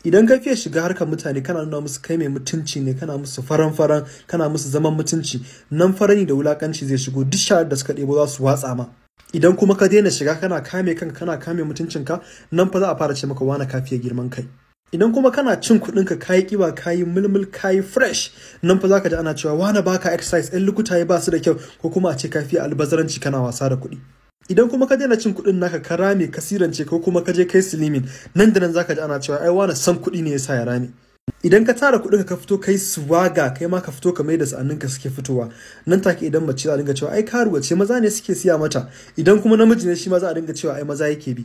Idan ka fiye shiga harkar mutane kana nuna musu kai mai mutunci ne, kana musu faran kana musu zaman mutunci, nan farani da wulakanci zai shigo, duk sharar da suka ɗebo za su watsa ma. Idan kuma ka daina shiga kana kame kanka kana kame mutuncinka, nan fa za a fara ce maka wane ka fiye girman kai. Idan kuma kana cin kuɗinka kayi ƙiba kayi mulmul kayi fresh, nan fa zaka ji ana cewa wane baka exercise, ɗan lukutaye ba su da kyau, ko kuma a ce ka fiye albazaranci kana wasa da kuɗi. Idan kuma ka daina cin kuɗin naka ka rame ka sirance, ko kuma ka je kai slimming, nan da nan zaka ji ana cewa ai wane san kuɗi ne yasa ya rame. Idan ka tara kuɗin ka fito kai swaga, kai ma ka fito ka mai da sa'anninka suke fitowa, nan take idan mace za a dinga cewa ai karuwa ce, maza ne suke siya mata. Idan kuma namiji ne shi ma za a dinga cewa ai maza yake bi.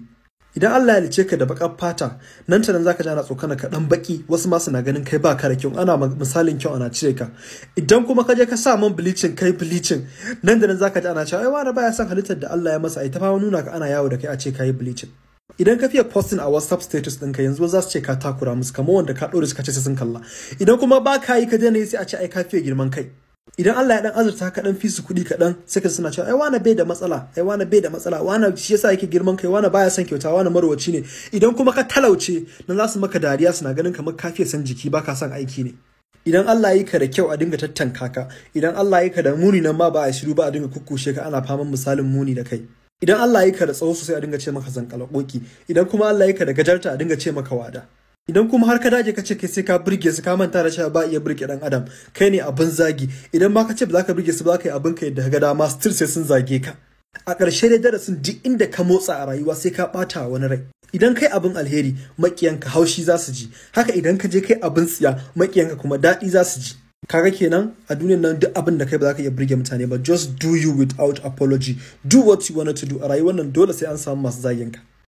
Idan Allah ya lice ka da bakar fata, nan ta nan zaka ji ana tsokana ka dan baki, wasu ma suna ganin kai ba ka da kyau, ana misalin kyau ana cire ka. Idan kuma ka je ka sa man bleaching kai bleaching, nan da nan zaka ji ana cewa ai wani baya son halittar da Allah ya masa, ai ta fama nuna ka ana yawo da kai a ce kai bleaching. Idan ka fiye posting a WhatsApp status ɗinka, yanzu za su ce ka takura musu, kamar wanda ka ɗore suka ce sun kalla. Idan kuma ba ka yi ka daina yi, sai a ce ai ka fiye girman kai. Idan Allah ya dan azurta ka dan fi su kuɗi kaɗan, sai ka suna cewa ai wani bai da matsala, ai wani bai da matsala, wani shi yasa yake girman kai, wani baya son kyauta, wani marwaci ne. Idan kuma ka talauce, nan za su maka dariya, suna ganin kamar ka fiye son jiki, ba ka son aiki ne. Idan Allah ya yi ka da kyau a dinga tattanka ka, idan Allah ya yi ka da muni nan ma ba a shiru ba a dinga kukkushe ka, ana faman misalin muni da kai. Idan Allah ya yi ka da tsawo sosai a dinga ce maka zankalakoki, idan kuma Allah ya yi ka da gajarta a dinga ce maka wada. Idan kuma har ka dage ka ce kai sai ka burge su, ka manta da cewa ba iya burge dan adam, kai ne abin zagi. Idan ma ka ce ba za ka burge su ba, za ka yi abin ka yadda ga dama, still sai sun zage ka. A ƙarshe dai darasin duk inda ka motsa a rayuwa sai ka ɓata wani rai. Idan kai abin alheri, maƙiyanka haushi za su ji, haka idan ka je kai abin tsiya, maƙiyanka kuma daɗi za su ji. Kaga kenan a duniyar nan duk abin da kai ba za ka iya burge mutane ba, just do you without apology, do what you wanted to do. A rayuwar nan dole sai an samu masu zagin ka.